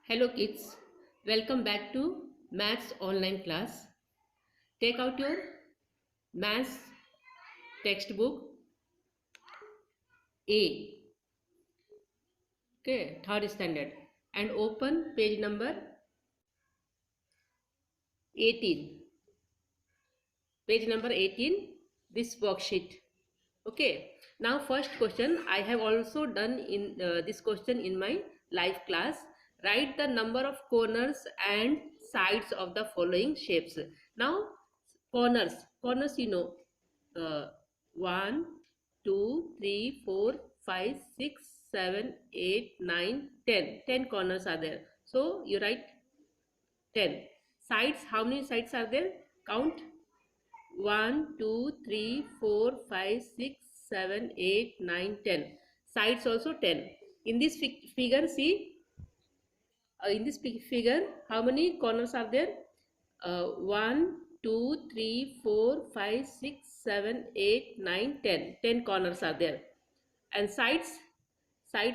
Hello kids, welcome back to Maths online class. Take out your Maths textbook A, okay, third standard, and open page number 18. Page number 18, this worksheet. Okay, now first question, I have also done in this question in my live class. Write the number of corners and sides of the following shapes. Now corners you know, uh, 1 2 3 4 5 6 7 8 9 10. 10 corners are there, so you write 10. Sides, how many sides are there? Count. 1 2 3 4 5 6 7 8 9 10. Sides also 10. In this figure, see, in this figure, how many corners are there? 1 2 3 4 5 6 7 8 9 10. 10 corners are there. And sides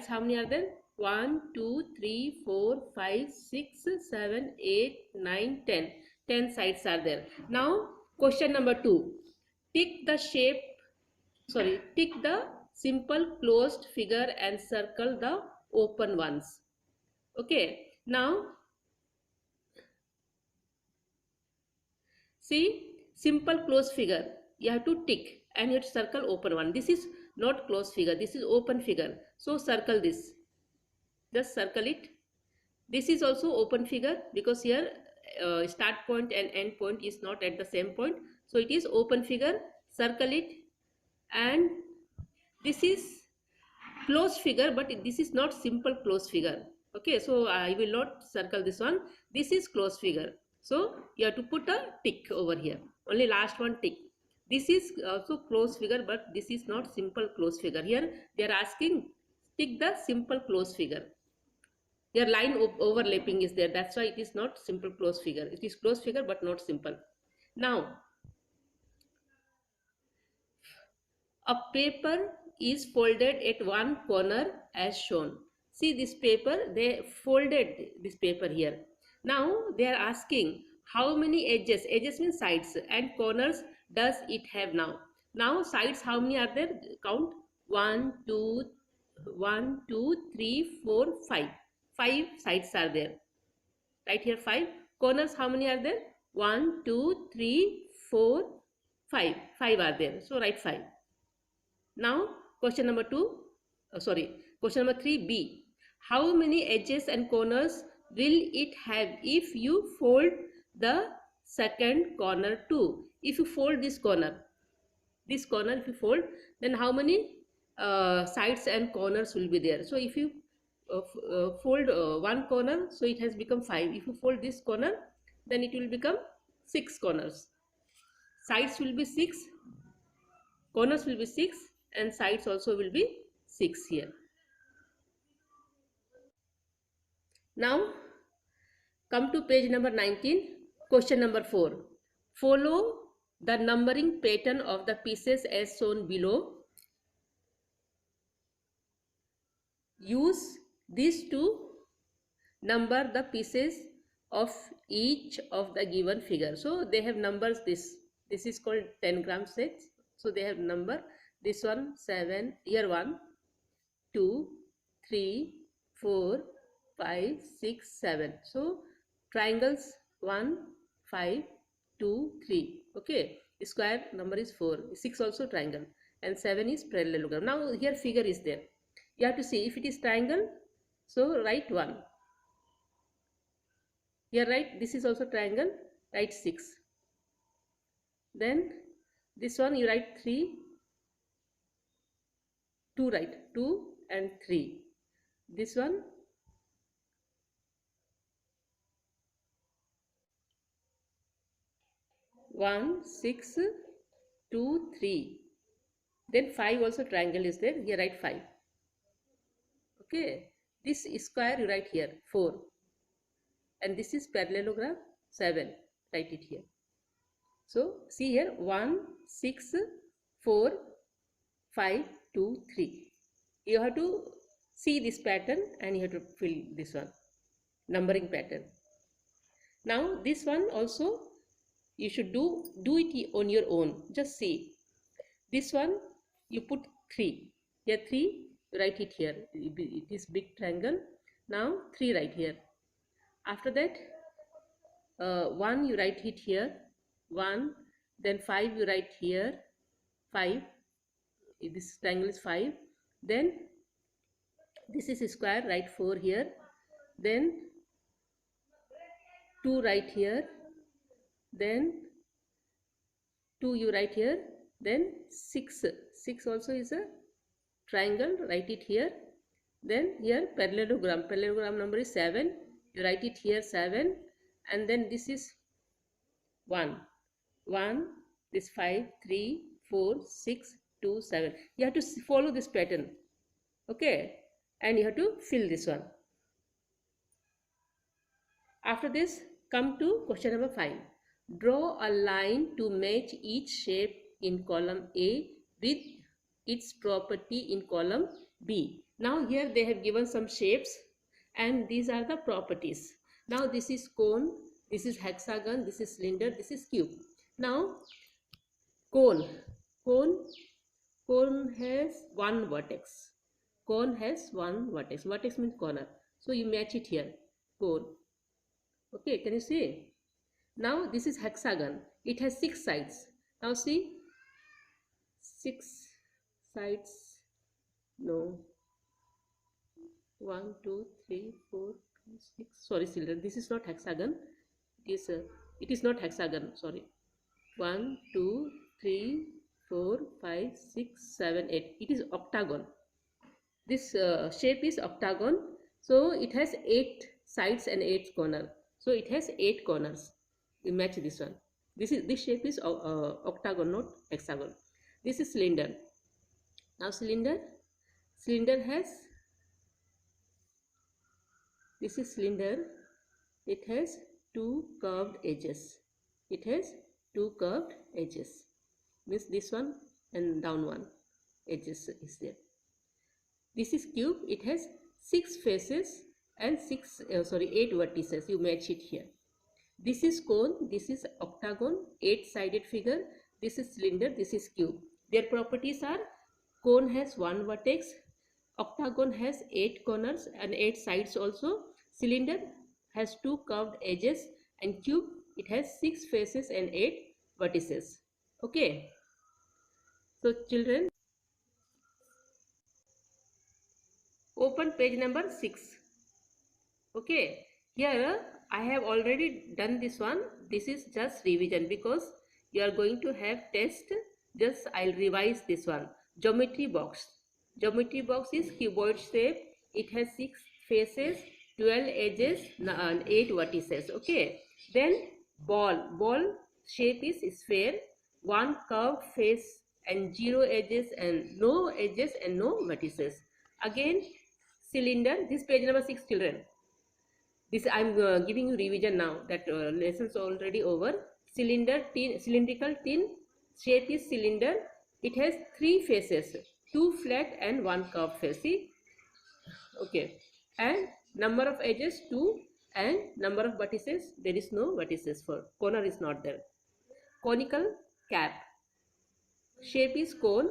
how many are there? 1 2 3 4 5 6 7 8 9 10. 10 sides are there. Now question number 2. Tick the simple closed figure and circle the open ones. Okay, now see, simple closed figure, you have to tick and you have to circle open one. This is not closed figure, this is open figure, so circle this, just circle it. This is also open figure because here start point and end point is not at the same point, so it is open figure, circle it. And this is closed figure, but this is not simple closed figure. Okay, so I will not circle this one. This is closed figure, so you have to put a tick over here, only last one tick. This is also closed figure, but this is not simple closed figure. Here they are asking tick the simple closed figure. Their line overlapping is there, that's why it is not simple closed figure. It is closed figure but not simple. Now a paper is folded at one corner as shown. See this paper, they folded this paper here. Now they are asking how many edges, edges means sides, and corners does it have now. Now sides how many are there? Count. 1 2 1 2 3 4 5. 5 sides are there. Right here 5. Corners how many are there? 1 2 3 4 5. 5 are there. So write 5. Now question number 3b. How many edges and corners will it have if you fold the second corner too? If you fold this corner if you fold, then how many sides and corners will be there? So if you fold one corner, so it has become 5. If you fold this corner, then it will become 6 corners. Sides will be 6, corners will be 6, and sides also will be 6 here. Now come to page number 19. Question number 4. Follow the numbering pattern of the pieces as shown below. Use these to number the pieces of each of the given figure. So they have numbers. This is called 10 gram sets. So they have number. This one 7, here 1 2 3 4 5 6 7. So triangles 1 5 2 3. Okay, square number is 4, 6 also triangle, and 7 is parallelogram. Now here figure is there, you have to see if it is triangle, so write 1. Here write this is also triangle, write 6. Then this one you write 3, 2, write 2 and 3. This one 1 6 2 3. Then 5 also triangle is there, here write 5. Okay, this square you write here 4, and this is parallelogram 7, write it here. So see here 1 6 4 5 2 3. You have to see this pattern and you have to fill this one. numbering pattern. Now this one also you should do it on your own. Just see. This one you put 3. Here 3, you write it here. It is big triangle. Now 3 right here. After that 1 you write it here. 1. Then 5 you write here. 5. This triangle is 5. Then this is a square, write 4 here. Then 2 right here. Then 2 you write here. Then 6 also is a triangle, write it here. Then here parallelogram number is 7, you write it here 7. And then this is 1, this 5, 3, 4, 6, 2, 7. You have to follow this pattern, okay, and you have to fill this one. After this, come to question number 5. Draw a line to match each shape in column A with its property in column B. Now here they have given some shapes and these are the properties. Now this is cone, this is hexagon, this is cylinder, this is cube. Now cone has one vertex. Cone has one vertex. Vertex means corner. So you match it here. Cone. Okay, can you see? Now this is hexagon. It has 6 sides. Now see, 6 sides. No. 1, 2, 3, 4, 5, 6. Sorry, cylinder. This is not hexagon. It is not hexagon. Sorry. 1, 2, 3, 4, 5, 6, 7, 8. It is octagon. This shape is octagon. So it has 8 sides and 8 corners. So it has 8 corners. You match this one. This shape is octagon, not hexagon. This is cylinder. Now cylinder has, this is cylinder. It has 2 curved edges. It has 2 curved edges. Means this one and down one edges is there. This is cube. It has 6 faces and 8 vertices. You match it here. This is cone, this is octagon, 8-sided figure. This is cylinder, this is cube. Their properties are: cone has 1 vertex, octagon has 8 corners and 8 sides also, cylinder has 2 curved edges, and cube, it has 6 faces and 8 vertices. Okay. So children, open page number 6. Okay. Here I have already done this one. This is just revision because you are going to have test. Just I'll revise this one. Geometry box. Geometry box is cuboid shape. It has 6 faces, 12 edges and 8 vertices. Okay. Then ball shape is sphere. 1 curved face and 0 edges and no vertices. Again cylinder. This page number 6, children. This I am giving you revision now, that lessons already over. Cylindrical tin shape is cylinder. It has 3 faces, 2 flat and 1 curved face. See? Okay. And number of edges 2 and number of vertices, there is no vertices for corner is not there. Conical cap shape is cone.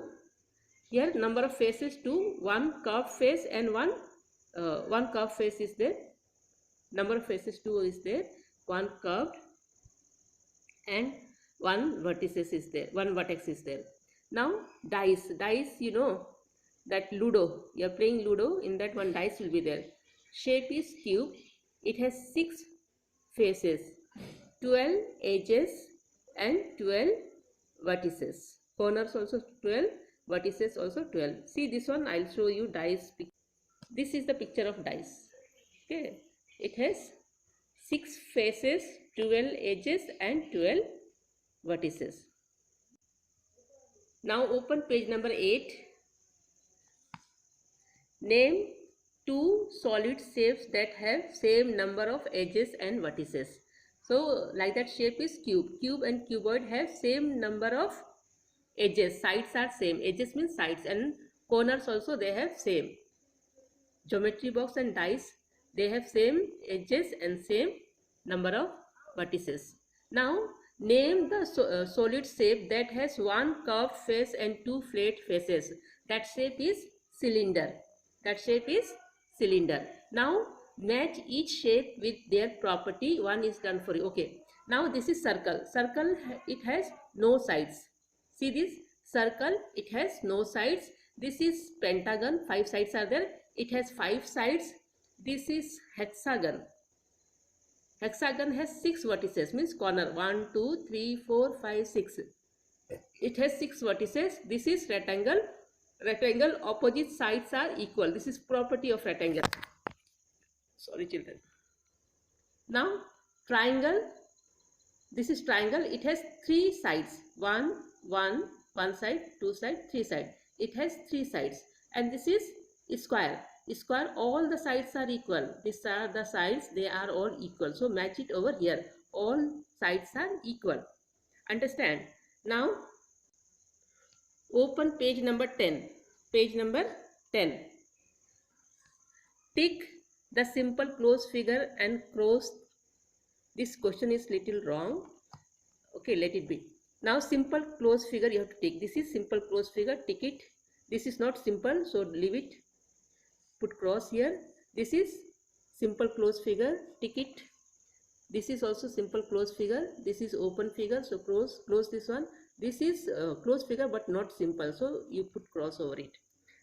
Here number of faces 2, 1 curved face and 1 curved face is there. Number of faces 2 is there, 1 curved and 1 vertices is there, 1 vertex is there. Now dice, you know that Ludo, you are playing Ludo, in that one dice will be there. Shape is cube. It has 6 faces, 12 edges and 12 vertices. Corners also 12, vertices also 12. See this one, I will show you dice. This is the picture of dice. Okay. It has 6 faces, 12 edges and 12 vertices. Now open page number 8. Name 2 solid shapes that have same number of edges and vertices. So like that shape is cube. Cube and cuboid have same number of edges. Sides are same. Edges means sides, and corners also they have same. Geometry box and dice. They have same edges and same number of vertices. Now name the solid shape that has one curved face and two flat faces. That shape is cylinder. That shape is cylinder. Now match each shape with their property. One is done for you. Okay. Now this is circle. Circle, it has no sides. See this circle, it has no sides. This is pentagon, 5 sides are there. It has 5 sides. This is hexagon. Hexagon has 6 vertices, means corner 1, 2, 3, 4, 5, 6. It has 6 vertices. This is rectangle. Rectangle, opposite sides are equal. This is property of rectangle. Sorry children. Now triangle. This is triangle. It has 3 sides. One side, 2 side, 3 side. It has 3 sides. And this is square. Square, all the sides are equal. These are the sides, they are all equal. So match it over here. All sides are equal. Understand? Now open page number 10. Page number 10. Tick the simple closed figure and cross. This question is little wrong. Okay, let it be. Now simple closed figure you have to tick. This is simple closed figure, tick it. This is not simple, so leave it. Put cross here. This is simple closed figure, tick it. This is also simple closed figure. This is open figure, so close this one. This is closed figure but not simple, so you put cross over it.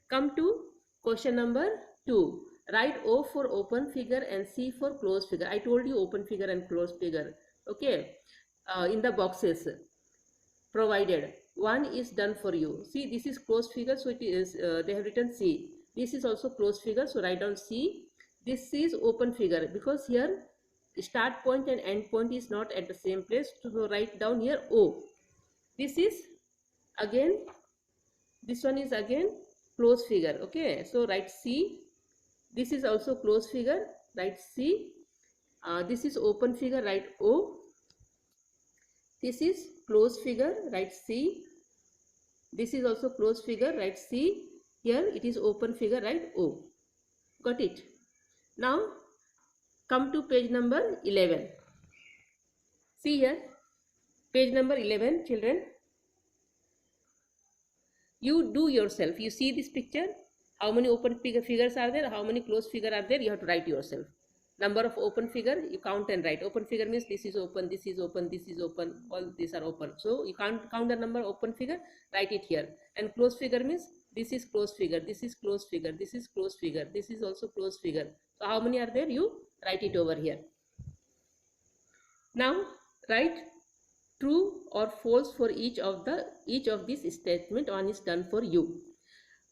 Come to question number 2. Write O for open figure and C for closed figure. I told you open figure and closed figure. Okay, in the boxes provided. One is done for you. See, this is closed figure, so it is they have written C. This is also closed figure, so write down C. This is open figure because here start point and end point is not at the same place, so write down here O. This is again, this one is again closed figure. Okay, so write C. This is also closed figure, write C. This is open figure, write O. This is closed figure, write C. This is also closed figure, write C. Here it is open figure, write O. Got it? Now come to page number 11. See here, page number 11, children. You do yourself. You see this picture. How many open figures are there? How many closed figure are there? You have to write yourself. Number of open figure, you count and write. Open figure means this is open, this is open, this is open, all these are open. So you can't count the number of open figure, write it here. And closed figure means this is closed figure, this is closed figure, this is closed figure, this is also closed figure. So how many are there? You write it over here. Now write true or false for each of these statement. One is done for you.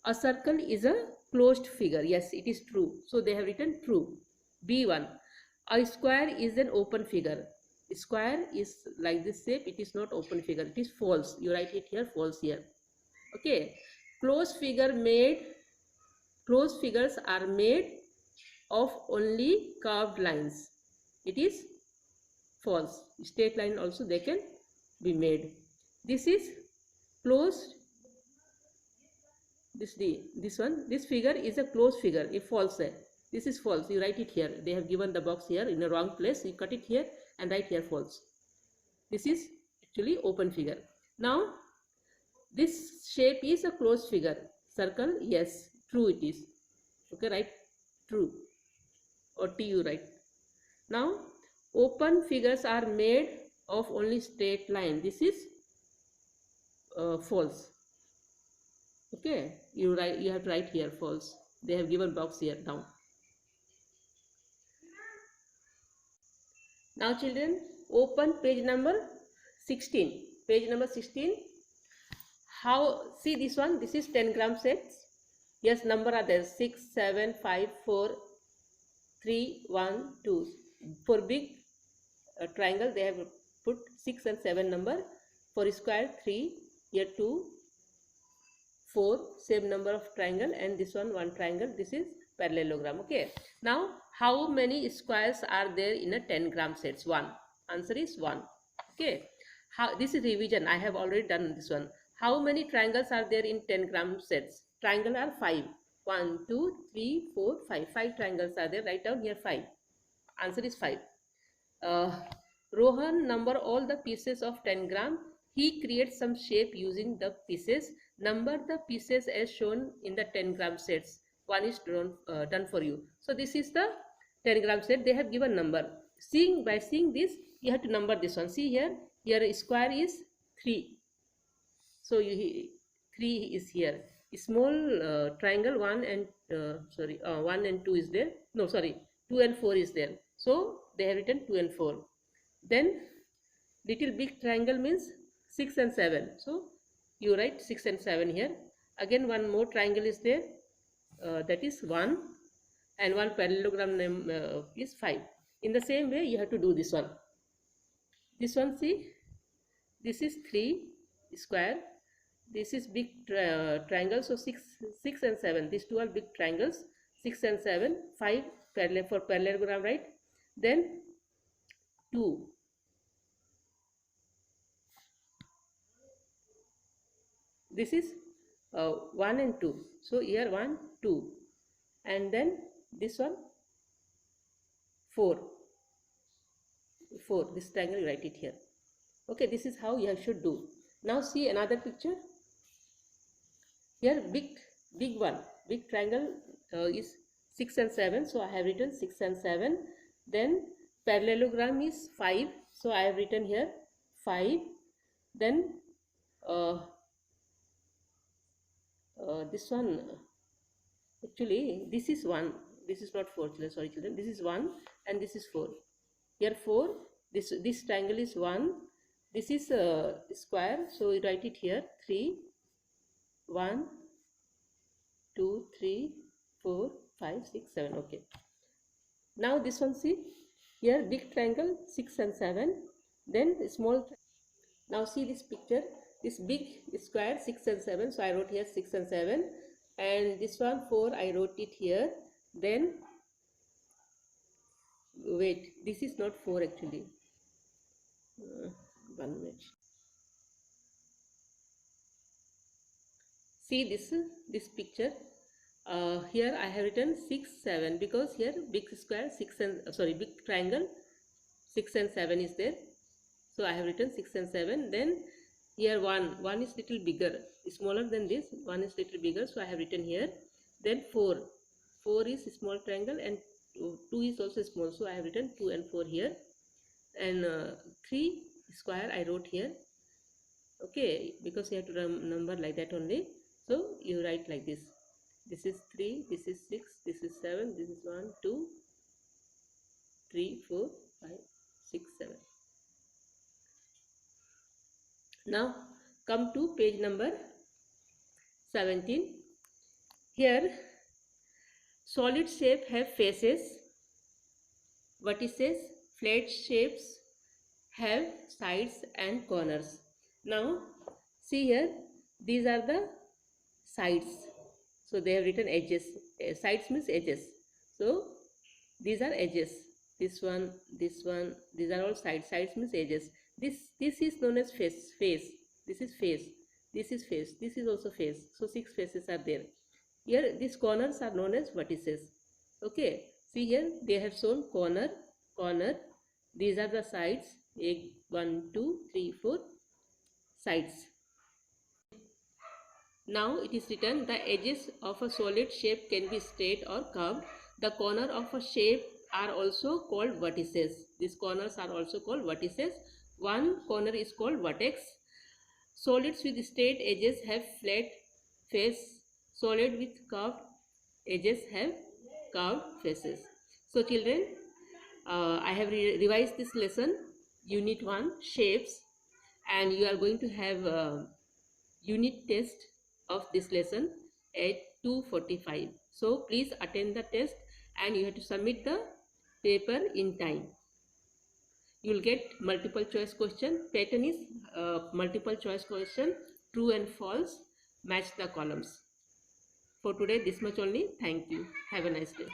A circle is a closed figure. Yes, it is true. So they have written true. B1. A square is an open figure. Square is like this shape. It is not open figure. It is false. You write it here, false here. Okay. Closed figures are made of only curved lines. It is false. Straight line also they can be made. This is closed. This one. This figure is a closed figure. If false. This is false. You write it here. They have given the box here in the wrong place. You cut it here and write here false. This is actually open figure. Now this shape is a closed figure. Circle, yes, true it is. Okay, write true or T you write. Now open figures are made of only straight line. This is false. Okay, you have to write here false. They have given box here down. Now children, open page number 16. Page number 16. See this one, this is 10 gram sets. Yes, number are there, 6, 7, 5, 4, 3, 1, 2. For big triangle, they have put 6 and 7 number. For square, 3, here 2, 4, same number of triangle, and this one triangle. This is parallelogram. Okay. Now, how many squares are there in a 10 gram sets? 1. Answer is 1. Okay. This is revision. I have already done this one. How many triangles are there in 10 gram sets? Triangle are 5. 1, 2, 3, 4, 5. 5 triangles are there. Write down here 5. Answer is 5. Rohan number all the pieces of 10 gram. He creates some shape using the pieces. Number the pieces as shown in the 10 gram sets. One is done for you. So this is the 10 gram set. They have given number. By seeing this, you have to number this one. See here. Here square is 3. So 3 is here. Small triangle 1 and 1 and 2 is there. No, sorry, 2 and 4 is there. So they have written 2 and 4. Then little big triangle means 6 and 7. So you write 6 and 7 here. Again one more triangle is there. That is 1, and one parallelogram is 5. In the same way you have to do this one. This one, see, this is 3 square. This is big triangle. So 6 and 7. These two are big triangles. 6 and 7. 5 parallel for parallelogram, right? Then 2. This is 1 and 2. So here 1, 2. And then this one 4. 4. This triangle, you write it here. Okay, this is how you should do. Now see another picture. Here big one, big triangle is 6 and 7. So I have written 6 and 7. Then parallelogram is 5. So I have written here 5. Then this one, actually this is 1. This is not 4, children. Sorry, children. This is 1 and this is 4. Here 4. This triangle is 1. This is square. So you write it here 3. 1, 2, 3, 4, 5, 6, 7. Okay. Now this one, see, here big triangle 6 and 7. Then small. Now see this picture. This big square 6 and 7. So I wrote here 6 and 7. And this one 4. I wrote it here. Then wait. This is not 4 actually. 1 minute. See this picture. Here I have written 6, 7 because here big square 6 and big triangle 6 and 7 is there. So I have written 6 and 7. Then here 1 is little bigger, smaller than this. 1 is little bigger. So I have written here. Then 4 is small triangle and 2 is also small. So I have written 2 and 4 here. And 3 square I wrote here. Okay, because you have to number like that only. So you write like this. This is 3, this is 6, this is 7, this is 1, 2, 3, 4, 5, 6, 7. Now come to page number 17. Here solid shape have faces, vertices, flat shapes have sides and corners. Now see here, these are the sides. So they have written edges. Sides means edges. So these are edges. This one, these are all sides. Sides means edges. This is known as face. This is face. This is face. This is also face. So 6 faces are there. Here these corners are known as vertices. Okay. See here they have shown corner. These are the sides. 1, 2, 3, 4 sides. Now it is written the edges of a solid shape can be straight or curved. The corner of a shape are also called vertices. These corners are also called vertices. One corner is called vertex. Solids with straight edges have flat face. Solid with curved edges have curved faces. So children, I have revised this lesson, unit 1 shapes, and you are going to have unit test of this lesson at 2:45. So please attend the test and you have to submit the paper in time. You will get multiple choice question. Pattern is multiple choice question, true and false, match the columns. For today this much only. Thank you. Have a nice day.